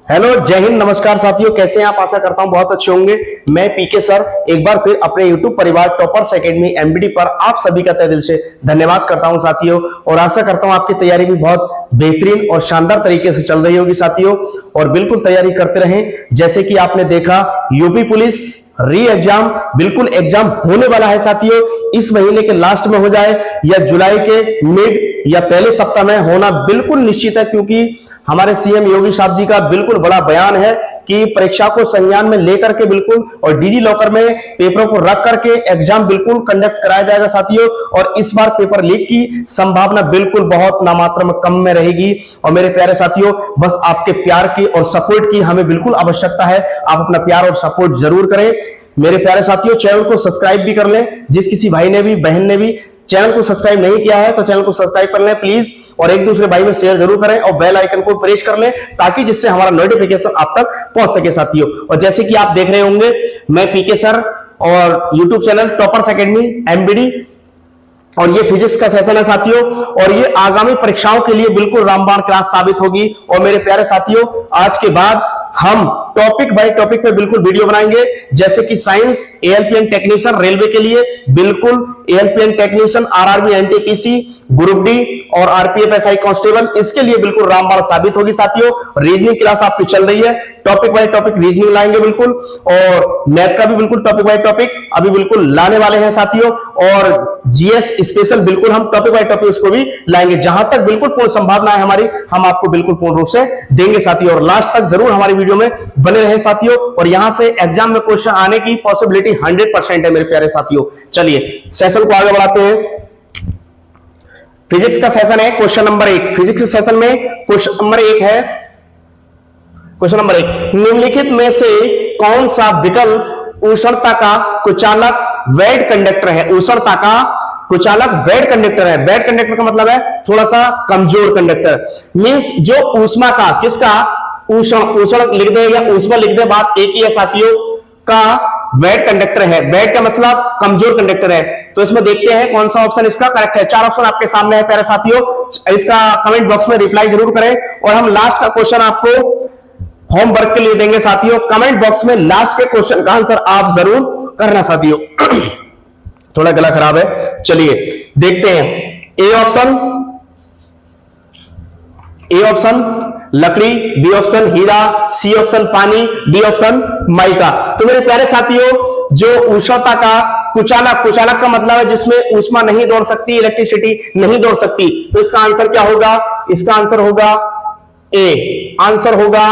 Hello, जय हिंद, नमस्कार साथियों। कैसे हैं आप? आशा करता हूं बहुत अच्छे होंगे। मैं पीके सर एक बार फिर अपने यूट्यूब परिवार टॉपर्स एकेडमी एमबीडी पर आप सभी का तहे दिल से धन्यवाद करता हूं साथियों, और आशा करता हूं आपकी तैयारी भी बहुत बेहतरीन और शानदार तरीके से चल रही होगी साथियों। और बिल्कुल तैयारी करते रहें। जैसे कि आपने देखा, यूपी पुलिस री एग्जाम बिल्कुल एग्जाम होने वाला है साथियों। इस महीने के लास्ट में हो जाए या जुलाई के मिड या पहले सप्ताह में होना बिल्कुल निश्चित है, क्योंकि हमारे सीएम योगी साहब जी का बिल्कुल बड़ा बयान है कि परीक्षा को संज्ञान में लेकर के बिल्कुल और डिजी लॉकर में पेपरों को रख करके एग्जाम बिल्कुल कंडक्ट कराया जाएगा साथियों। और इस बार पेपर लीक की संभावना बिल्कुल बहुत नामात्र में कम में रहेगी। और मेरे प्यारे साथियों, बस आपके प्यार की और सपोर्ट की हमें बिल्कुल आवश्यकता है। आप अपना प्यार और सपोर्ट जरूर करें मेरे प्यारे साथियों। चैनल को सब्सक्राइब भी कर लें। जिस किसी भाई ने भी, बहन ने भी चैनल को सब्सक्राइब नहीं किया है तो चैनल को सब्सक्राइब कर लें प्लीज, और एक दूसरे भाई में शेयर जरूर करें और बेल आइकन को प्रेस कर लें, ताकि जिससे हमारा नोटिफिकेशन आप तक पहुंच सके साथियों। और जैसे कि आप देख रहे होंगे, मैं पीके सर और YouTube channel toppers academy MBD, और ये फिजिक्स का सेशन है साथियों, और ये आगामी परीक्षाओं के लिए बिल्कुल रामबाण क्लास साबित होगी। और मेरे प्यारे साथियों, आज के बाद हम टॉपिक बाय टॉपिक पे बिल्कुल वीडियो बनाएंगे। जैसे कि साइंस एएलपीएन टेक्नीशियन रेलवे के लिए बिल्कुल ALP and technician, RRB NTPC, group D और आरपीएफ एसआई कांस्टेबल, इसके लिए बिल्कुल रामबाण साबित होगी साथियों। रीजनिंग क्लास आपकी चल रही है, टॉपिक बाय टॉपिक रीजनिंग लाएंगे बिल्कुल, और मैथ का भी बिल्कुल टॉपिक बाय टॉपिक अभी बिल्कुल लाने वाले हैं साथियों। और जीएस स्पेशल बिल्कुल हम टॉपिक बाय टॉपिक उसको भी लाएंगे। जहां तक बिल्कुल पूर्ण संभावना है हमारी, हम आपको बिल्कुल पूर्ण रूप से देंगे साथियों। और लास्ट तक जरूर हमारी वीडियो में बने रहे साथियों। और यहां से एग्जाम में क्वेश्चन आने की पॉसिबिलिटी 100% है मेरे प्यारे साथियों। चलिए सेशन को आगे बढ़ाते हैं। फिजिक्स का सेशन है, क्वेश्चन नंबर 1। फिजिक्स सेशन में क्वेश्चन नंबर 1 है। क्वेश्चन नंबर 1, निम्नलिखित में से कौन सा विकल्प उष्णता का कुचालक वेट कंडक्टर है? उष्णता का कुचालक वेट कंडक्टर है। वेट कंडक्टर का मतलब है थोड़ा सा कमजोर कंडक्टर, मींस जो ऊष्मा का, किसका, उष्ण लिख दे या ऊष्मा लिख दे, बात एक ही है साथियों, का वेट कंडक्टर है। वेट का मतलब कमजोर कंडक्टर है। तो इसमें देखते हैं कौन सा ऑप्शन इसका करेक्ट है। 4 ऑप्शन आपके सामने है प्यारे साथियों, इसका कमेंट बॉक्स में रिप्लाई जरूर करें। और हम लास्ट का क्वेश्चन आपको होमवर्क के लिए देंगे साथियों। कमेंट बॉक्स में लास्ट के क्वेश्चन का आंसर आप जरूर करना साथियों। थोड़ा गला खराब है, चलिए देखते हैं। ए ऑप्शन लकड़ी, बी ऑप्शन हीरा, सी ऑप्शन पानी, डी ऑप्शन माइका। तो मेरे प्यारे साथियों, जो उष्णता का कुचालक, कुचालक का मतलब है जिसमें ऊष्मा नहीं दौड़ सकती, इलेक्ट्रिसिटी नहीं दौड़ सकती, तो इसका आंसर क्या होगा? इसका आंसर होगा ए। आंसर होगा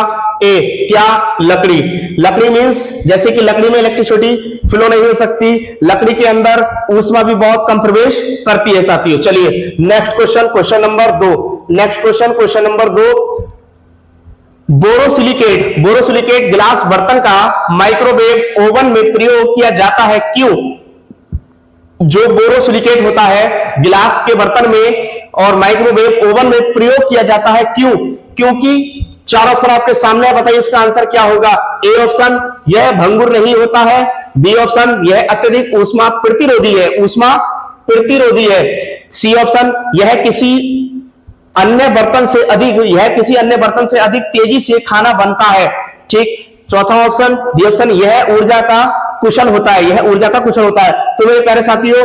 ए। क्या? लकड़ी। लकड़ी मींस जैसे कि लकड़ी में इलेक्ट्रिसिटी फ्लो नहीं हो सकती, लकड़ी के अंदर ऊष्मा भी बहुत कम प्रवेश करती है साथियों। चलिए next question, question number 2। Next question, question number 2, borosilicate, borosilicate गिलास बर्तन का माइक्रोवेव ओवन में प्रयोग किया जाता है, क्यों? जो बोरोसिलिकेट होता है गिलास के बर्तन में और माइक्रोवेव ओवन में प्रयोग किया जाता है, क्यों? क्योंकि 4 ऑप्शन आपके सामने है, बताइए इसका आंसर क्या होगा? ए ऑप्शन, यह भंगुर नहीं होता है। बी ऑप्शन, यह अत्यधिक ऊष्मा प्रतिरोधी है, ऊष्मा प्रतिरोधी है। सी ऑप्शन, यह किसी अन्य बर्तन से अधिक तेजी से खाना बनता है, ठीक। चौथा ऑप्शन, डी ऑप्शन, यह ऊर्जा का कुशल होता है, यह ऊर्जा का कुशल होता है। तो मेरे प्यारे साथियों,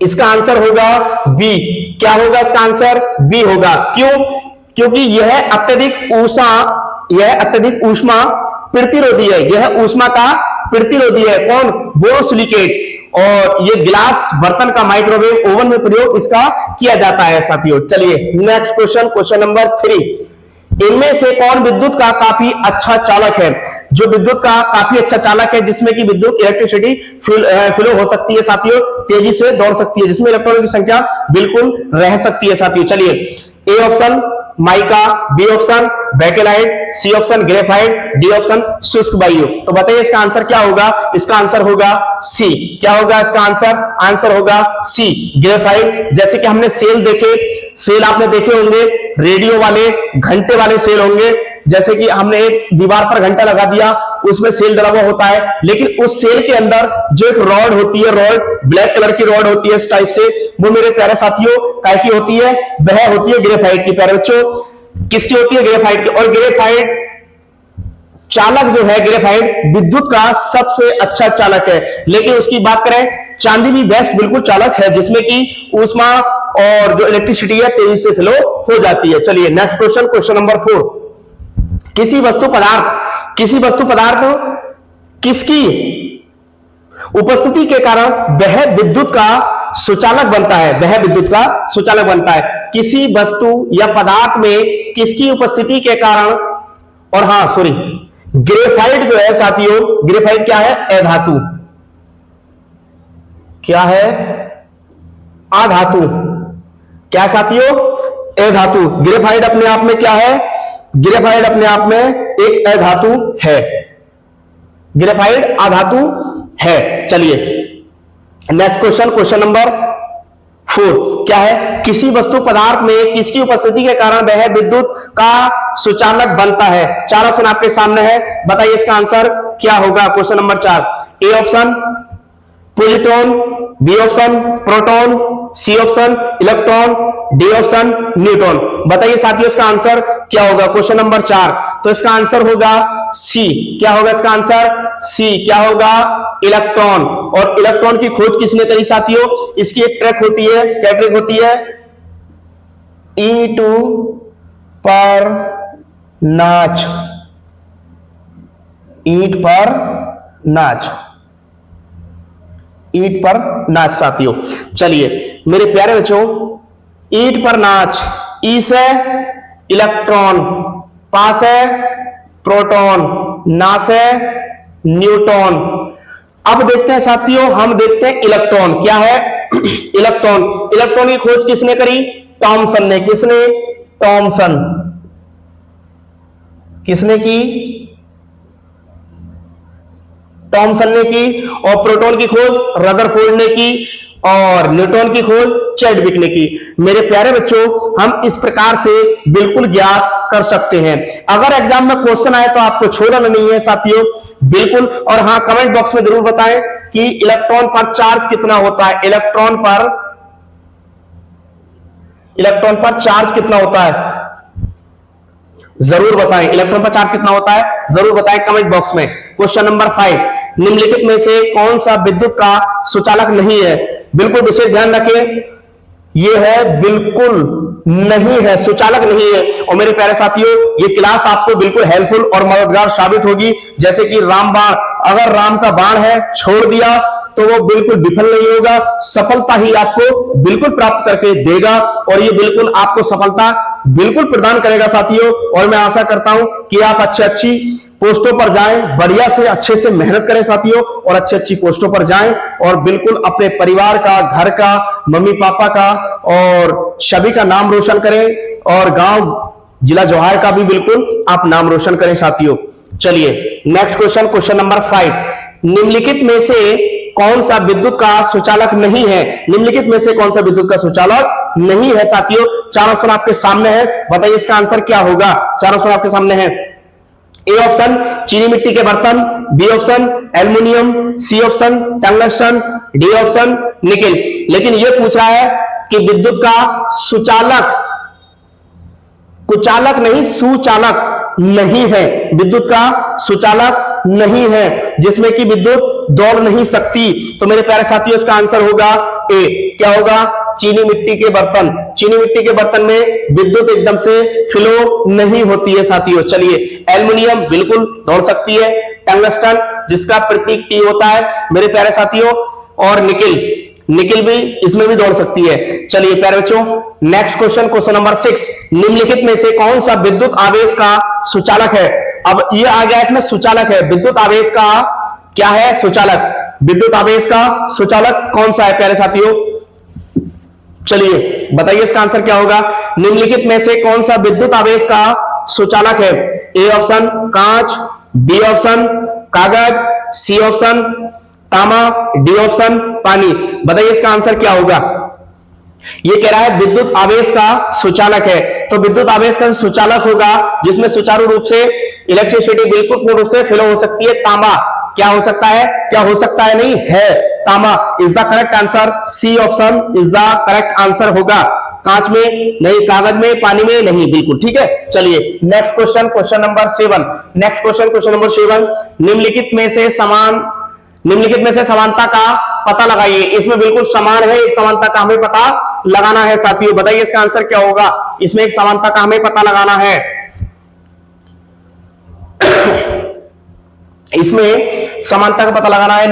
इसका आंसर होगा बी। क्या होगा इसका आंसर? बी होगा। क्यों? क्योंकि यह अत्यधिक ऊष्मा प्रतिरोधी है, यह ऊष्मा का प्रतिरोधी है। कौन? बोरोसिलिकेट। और ये गिलास बर्तन का माइक्रोवेव ओवन में प्रयोग इसका किया जाता है साथियों। चलिए नेक्स्ट क्वेश्चन, क्वेश्चन नंबर 3, इनमें से कौन विद्युत का काफी अच्छा चालक है? जो विद्युत का काफी अच्छा चालक है, जिसमें कि विद्युत इलेक्ट्रिसिटी फ्लो हो सकती है साथियों, तेजी से दौड़ सकती है, जिसमें इलेक्ट्रॉनों की संख्या बिल्कुल रह सकती है साथियों। चलिए A option mica, B option bakelite, C option graphite, D option शुष्क वायु। तो बताइए इसका आंसर क्या होगा? इसका आंसर होगा सी। क्या होगा इसका आंसर? आंसर होगा सी, ग्रेफाइट। जैसे कि हमने सेल देखे, सेल आपने देखे होंगे, रेडियो वाले, घंटे वाले सेल होंगे। जैसे कि हमने एक दीवार पर घंटा लगा दिया, उसमें सेल डला हुआ होता है, लेकिन उस सेल के अंदर जो एक रॉड होती है, रॉड ब्लैक कलर की रॉड होती है इस टाइप से, वो मेरे प्यारे साथियों काय की होती है? वह होती है ग्रेफाइट की। प्यारे बच्चों, किसकी होती है? ग्रेफाइट की। और ग्रेफाइट चालक जो है ग्रेफाइट विद्युत का सबसे अच्छा चालक है। लेकिन उसकी बात करें, चांदी भी बेस्ट बिल्कुल चालक है, जिसमें कि ऊष्मा और जो इलेक्ट्रिसिटी है तेजी से फ्लो हो जाती है। चलिए नेक्स्ट क्वेश्चन, क्वेश्चन नंबर 4। किसी वस्तु पदार्थ किसकी उपस्थिति के कारण वह विद्युत का सुचालक बनता है, वह विद्युत का सुचालक बनता है। किसी वस्तु या पदार्थ में किसकी उपस्थिति के कारण, और हां सॉरी, ग्रेफाइट जो है साथियों, ग्रेफाइट क्या है? अधातु। क्या है? अधातु। क्या साथियों? अधातु। ग्रेफाइट अपने आप में क्या है? ग्रेफाइट अपने आप में एक अधातु है। ग्रेफाइट अधातु है। चलिए नेक्स्ट क्वेश्चन, क्वेश्चन नंबर 4 क्या है? किसी वस्तु पदार्थ में किसकी उपस्थिति के कारण वह विद्युत का सुचालक बनता है? चार ऑप्शन आपके सामने है, बताइए इसका आंसर क्या होगा। Question number 4, A option positron, B option proton, C option electron, D option neutron. बताइए साथियों इसका आंसर क्या होगा क्वेश्चन नंबर 4। तो इसका आंसर होगा सी। क्या होगा इसका आंसर? सी। क्या होगा? इलेक्ट्रॉन। और इलेक्ट्रॉन की खोज किसने करी साथियों? इसकी एक ट्रैक होती है, क्या ट्रैक होती है? E2 पर नाच, ईंट पर नाच, ईंट पर नाच साथियों। चलिए मेरे प्यारे बच्चों, ईंट पर नाच, ई से इलेक्ट्रॉन, पा से प्रोटॉन, ना से न्यूट्रॉन। अब देखते हैं साथियों, हम देखते हैं इलेक्ट्रॉन। क्या है? इलेक्ट्रॉन। इलेक्ट्रॉन की खोज किसने करी? टॉमसन ने। किसने? टॉमसन। किसने की? टॉमसन ने की। और प्रोटॉन की खोज रदरफोर्ड ने की, और न्यूट्रॉन की खोज चैडविक ने की। मेरे प्यारे बच्चों, हम इस प्रकार से बिल्कुल ज्ञात कर सकते हैं। अगर एग्जाम में क्वेश्चन आए तो आपको छोड़ना नहीं है साथियों, बिल्कुल। और हां, कमेंट बॉक्स में जरूर बताएं कि इलेक्ट्रॉन पर चार्ज कितना होता है। इलेक्ट्रॉन पर चार्ज कितना होता है, जरूर बताएं। इलेक्ट्रॉन पर चार्ज कितना होता है, जरूर बताएं कमेंट बॉक्स में। क्वेश्चन नंबर 5, निम्नलिखित में से कौन सा विद्युत का सुचालक नहीं है? बिल्कुल विशेष ध्यान रखें, ये है बिल्कुल नहीं है, सुचालक नहीं है। और मेरे प्यारे साथियों, ये क्लास आपको बिल्कुल हेल्पफुल और मददगार साबित होगी। जैसे कि रामबाण, अगर राम का बाण है, छोड़ दिया तो वो बिल्कुल विफल नहीं होगा, सफलता ही आपको बिल्कुल प्राप्त करके देगा। और ये बिल्कुल आपको सफलता बिल्कुल प्रदान करेगा साथियों। और मैं आशा करता हूं कि आप अच्छी पोस्टों पर जाएं, बढ़िया से अच्छे से मेहनत करें साथियों, और अच्छी पोस्टों पर जाएं, और बिल्कुल अपने परिवार का, घर का, मम्मी पापा का और सभी का नाम रोशन करें, और गांव जिला जवाहर का भी बिल्कुल आप नाम रोशन करें साथियों। चलिए नेक्स्ट क्वेश्चन, क्वेश्चन नंबर 5, निम्नलिखित में से कौन सा विद्युत का सुचालक नहीं है? निम्नलिखित में से कौन सा विद्युत का सुचालक नहीं है साथियों? चार ऑप्शन आपके सामने है, बताइए इसका आंसर क्या होगा। चार ऑप्शन आपके सामने है, ए ऑप्शन चीनी मिट्टी के बर्तन, B option aluminium, C option tungsten, D option nickel. लेकिन यह पूछ रहा है कि विद्युत का सुचालक, कुचालक नहीं सुचालक नहीं है, विद्युत का सुचालक नहीं है, जिसमें कि विद्युत दौड़ नहीं सकती। तो मेरे प्यारे साथियों, इसका आंसर होगा ए। क्या होगा? चीनी मिट्टी के बर्तन। चीनी मिट्टी के बर्तन में विद्युत एकदम से फ्लो नहीं होती है साथियों। चलिए, एल्युमिनियम बिल्कुल दौड़ सकती है, टंगस्टन जिसका प्रतीक टी होता है मेरे प्यारे साथियों, और निकिल भी इसमें भी दौड़ सकती है। चलिए प्यारे बच्चों, नेक्स्ट क्वेश्चन, क्वेश्चन नंबर 6, निम्नलिखित में से कौन सा विद्युत आवेश का सुचालक है? अब ये आ गया, इसमें सुचालक है, विद्युत आवेश का क्या है? सुचालक। विद्युत आवेश का सुचालक कौन सा है प्यारे साथियों? चलिए बताइए इसका आंसर क्या होगा। निम्नलिखित में से कौन सा विद्युत आवेश का सुचालक है? ए ऑप्शन कांच, बी ऑप्शन कागज, सी ऑप्शन तांबा, डी ऑप्शन पानी। बताइए इसका आंसर क्या होगा। ये कह रहा है विद्युत आवेश का सुचालक है, तो विद्युत आवेश का सुचालक होगा जिसमें सुचारू रूप से इलेक्ट्रिसिटी बिल्कुल पूर्ण रूप से फ्लो हो सकती है, तांबा। क्या हो सकता है? क्या हो सकता है? नहीं है, तांबा is the correct answer. C option is the correct answer होगा। कांच में नहीं, कागज में, पानी में नहीं, बिल्कुल ठीक है। चलिए next question, question number 7। Next question, question number 7, निम्नलिखित में से समानता का पता लगाइए। इसमें बिल्कुल समान है, एक समानता का हमें पता लगाना है साथियों। बताइए इसका आंसर क्या होगा। इसमें एक समानता का हमें पता लगाना है। इसमें समानता का पता लगाना है।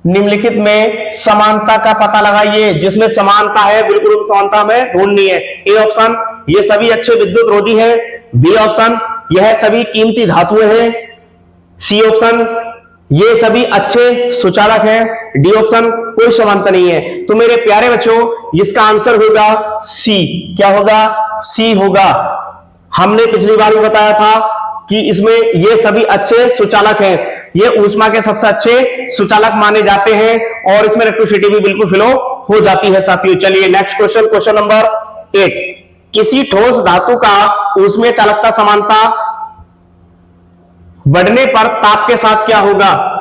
निम्नलिखित में समानता का पता लगाइए। जिसमें समानता है, बिल्कुल समानता हमें ढूंढनी है। ए ऑप्शन, ये सभी अच्छे विद्युत रोधी हैं। बी ऑप्शन, यह सभी कीमती धातुएं हैं। सी ऑप्शन, ये सभी अच्छे सुचालक हैं। डी ऑप्शन, कोई समानता नहीं है। तो मेरे प्यारे बच्चों, इसका आंसर होगा सी। क्या होगा? सी होगा। हमने पिछली बार भी बताया था कि इसमें ये सभी अच्छे सुचालक हैं। ये ऊष्मा के सबसे अच्छे सुचालक माने जाते हैं और इसमें इलेक्ट्रिसिटी भी बिल्कुल फ्लो हो जाती है साथियों। चलिए नेक्स्ट क्वेश्चन, क्वेश्चन नंबर 8, किसी ठोस धातु का ऊष्मीय चालकता समानता बढ़ने पर ताप के साथ क्या होगा?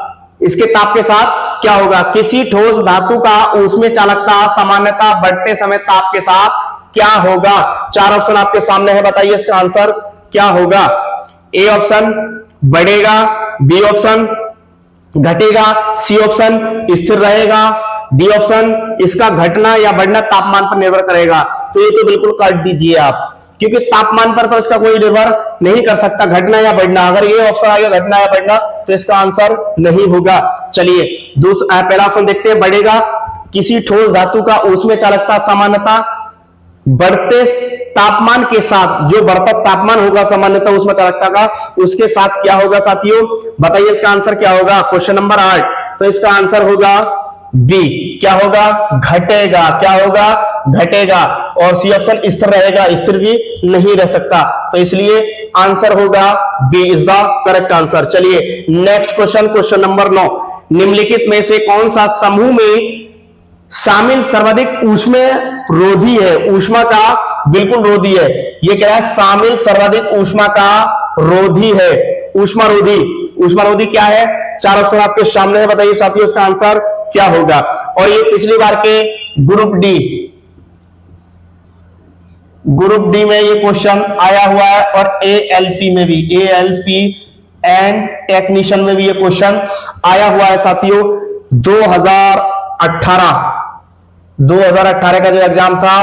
इसके ताप के साथ क्या होगा? किसी ठोस धातु का ऊष्मीय चालकता सामान्यता बढ़ते समय ताप के साथ क्या होगा? 4 ऑप्शन आपके सामने है, बताइए इसका आंसर क्या होगा। ए ऑप्शन बढ़ेगा, बी ऑप्शन घटेगा, सी ऑप्शन स्थिर रहेगा, डी ऑप्शन इसका घटना या बढ़ना तापमान पर निर्भर करेगा। तो ये तो बिल्कुल काट दीजिए आप, क्योंकि तापमान पर तो इसका कोई निर्भर नहीं कर सकता, घटना या बढ़ना। अगर ये ऑप्शन आ गया घटना या बढ़ना, तो इसका आंसर नहीं होगा। चलिए पहला ऑप्शन देखते हैं, बढ़ेगा। किसी ठोस धातु का ऊष्मीय चालकता सामान्यता बढ़ते तापमान के साथ, जो बढ़ता तापमान होगा सामान्यतः ऊष्मा चालकता का, उसके साथ क्या होगा साथियों? बताइए इसका आंसर क्या होगा। क्वेश्चन नंबर 8, तो इसका आंसर होगा बी। क्या होगा? घटेगा। क्या होगा? घटेगा। और सी ऑप्शन स्थिर रहेगा, स्थिर भी नहीं रह सकता। तो इसलिए आंसर होगा B is the correct answer. चलिए नेक्स्ट क्वेश्चन, क्वेश्चन नंबर 9, निम्नलिखित में से कौन सा समूह में शामिल सर्वाधिक ऊष्मीय रोधी है? ऊष्मा का बिल्कुल रोधी है। ये क्या है? शामिल सर्वाधिक ऊष्मा का रोधी है। ऊष्मा रोधी, ऊष्मा रोधी क्या है? 4 ऑप्शन आपके सामने है, बताइए साथियों इसका आंसर क्या होगा। और ये पिछली बार के ग्रुप डी में ये क्वेश्चन आया हुआ है और एएलपी में भी, एएलपी एंड टेक्नीशियन में भी ये क्वेश्चन आया हुआ है साथियों। 2018 का जो एग्जाम था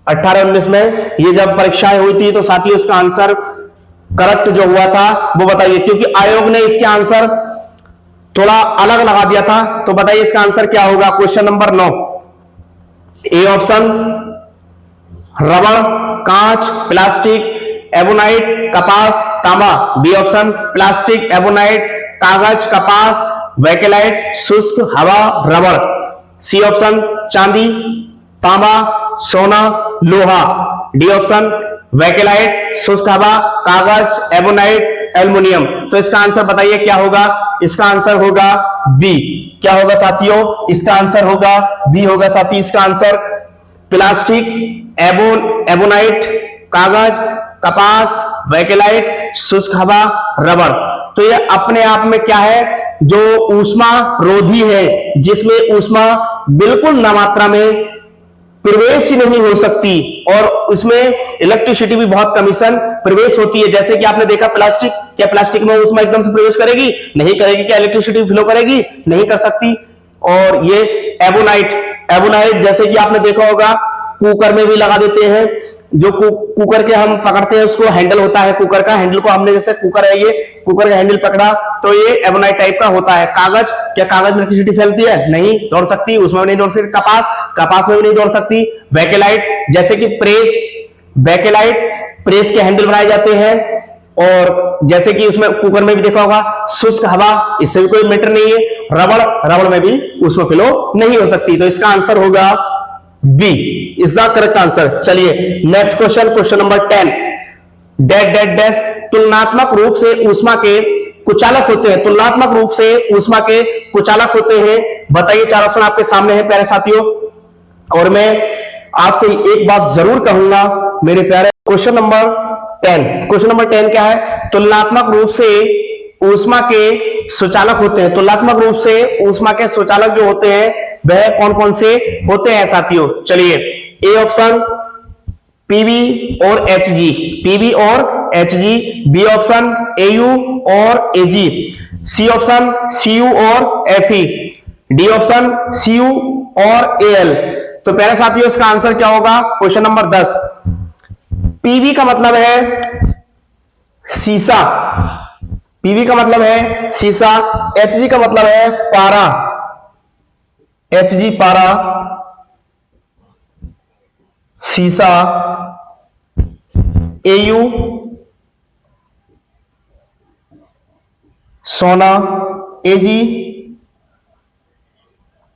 18-19 में ये जब परीक्षाएं हुई थी, तो साथियों इसका आंसर करेक्ट जो हुआ था वो बताइए, क्योंकि आयोग ने इसके आंसर थोड़ा अलग लगा दिया था। तो बताइए इसका आंसर क्या होगा। क्वेश्चन नंबर 9, ए ऑप्शन रबड़, कांच, प्लास्टिक, एबोनाइट, कपास, तांबा। बी ऑप्शन प्लास्टिक, एबोनाइट, कागज, कपास, वैकेलाइट, शुष्क, हवा, रबड़। सी ऑप्शन चांदी, तांबा, सोना, लोहा। डी ऑप्शन वैकेलाइट, शुष्क हवा, कागज, एबोनाइट, एल्युमिनियम। तो इसका आंसर बताइए क्या होगा। इसका आंसर होगा बी। क्या होगा साथियों? इसका आंसर होगा बी होगा साथी। इसका आंसर प्लास्टिक, एबोनाइट, कागज, कपास, वैकेलाइट, शुष्क हवा, रबड़। तो ये अपने आप में क्या है? जो ऊष्मा रोधी है, जिसमें ऊष्मा बिल्कुल न मात्रा में प्रवेश ही नहीं हो सकती और उसमें इलेक्ट्रिसिटी भी बहुत कमीशन प्रवेश होती है। जैसे कि आपने देखा प्लास्टिक, क्या प्लास्टिक में ऊष्मा एकदम से प्रवेश करेगी? नहीं करेगी। क्या इलेक्ट्रिसिटी फ्लो करेगी? नहीं कर सकती। और ये एबोनाइट जैसे कि आपने देखा होगा कुकर में भी लगा देते हैं। जो कुकर के हम पकड़ते हैं, उसको हैंडल होता है, कुकर का हैंडल को हमने, जैसे कुकर है, ये कुकर का हैंडल पकड़ा तो ये एबोनाइट टाइप का होता है। कागज, क्या कागज में इलेक्ट्रिसिटी फैलती है? नहीं दौड़ सकती, उसमें भी नहीं दौड़ सकती। कपास में भी नहीं दौड़ सकती। वैकेलाइट जैसे कि प्रेस के हैंडल बनाए जाते हैं। और जैसे कि उसमें कुकर में भी देखा होगा शुष्क हवा, इससे भी कोई मैटर नहीं है। रबड़ में भी उसमें फ्लो नहीं हो सकती। तो इसका आंसर होगा B is the correct answer. चलिए next question, question number 10, dash तुलनात्मक रूप से ऊष्मा के कुचालक होते हैं। तुलनात्मक रूप से ऊष्मा के कुचालक होते हैं। बताइए 4 ऑप्शन आपके सामने है प्यारे साथियों। और मैं आपसे एक बात जरूर कहूंगा मेरे प्यारे, क्वेश्चन नंबर 10 क्या है? तुलनात्मक रूप से ऊष्मा के सुचालक होते हैं। तुलनात्मक रूप से ऊष्मा के सुचालक जो होते हैं वह कौन कौन से होते हैं साथियों? चलिए, ए ऑप्शन पीवी और एचजी, पीवी और एचजी, बी ऑप्शन एयू और एजी, सी ऑप्शन सीयू और एफई, डी ऑप्शन सीयू और एएल। तो पहले साथियों इसका आंसर क्या होगा? क्वेश्चन नंबर 10, पीवी का मतलब है सीसा, पीवी का मतलब है सीसा, एचजी का मतलब है पारा, एचजी पारा, सीसा, एयू सोना, एजी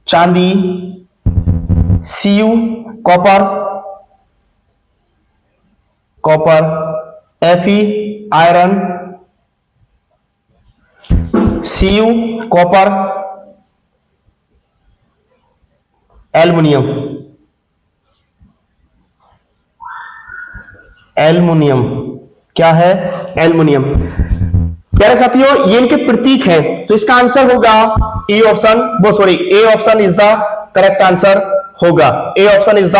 चांदी, CU copper, copper, FE iron, CU copper, aluminium, aluminium क्या है? एल्युमिनियम। प्यारे साथियों ये इनके प्रतीक हैं, तो इसका आंसर होगा A option, A option is the correct answer होगा, A option is the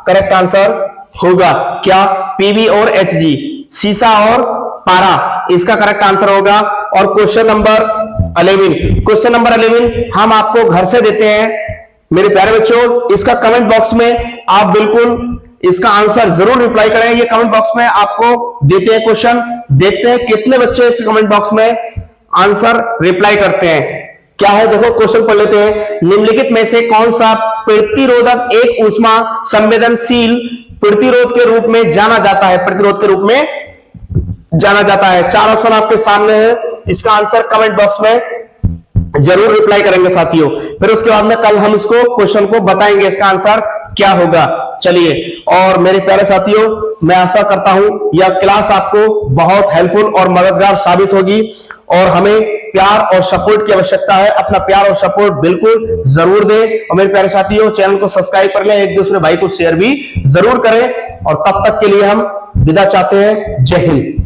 correct answer होगा। क्या? पीवी और एचजी, सीसा और पारा, इसका करेक्ट आंसर होगा। और क्वेश्चन नंबर 11, क्वेश्चन नंबर 11 हम आपको घर से देते हैं मेरे प्यारे बच्चों। इसका कमेंट बॉक्स में आप बिल्कुल इसका आंसर जरूर रिप्लाई करें। ये कमेंट बॉक्स में आपको देते हैं क्वेश्चन, देखते हैं कितने बच्चे इस कमेंट बॉक्स में आंसर रिप्लाई करते हैं। क्या है देखो, क्वेश्चन पढ़ लेते हैं। निम्नलिखित में से कौन सा प्रतिरोधक एक ऊष्मा संवेदनशील प्रतिरोध के रूप में जाना जाता है? प्रतिरोध के रूप में जाना जाता है। 4 ऑप्शन आपके सामने है, इसका आंसर कमेंट बॉक्स में जरूर रिप्लाई करेंगे साथियों। फिर उसके बाद में कल हम इसको क्वेश्चन को बताएंगे इसका आंसर क्या होगा। चलिए, और मेरे प्यारे साथियों मैं आशा करता हूं यह क्लास आपको बहुत हेल्पफुल और मददगार साबित होगी, और हमें प्यार और सपोर्ट की आवश्यकता है। अपना प्यार और सपोर्ट बिल्कुल जरूर दें, और मेरे प्यारे साथियों चैनल को सब्सक्राइब कर लें, एक दूसरे भाई को शेयर भी जरूर करें। और तब तक के लिए हम विदा चाहते हैं। जय हिंद।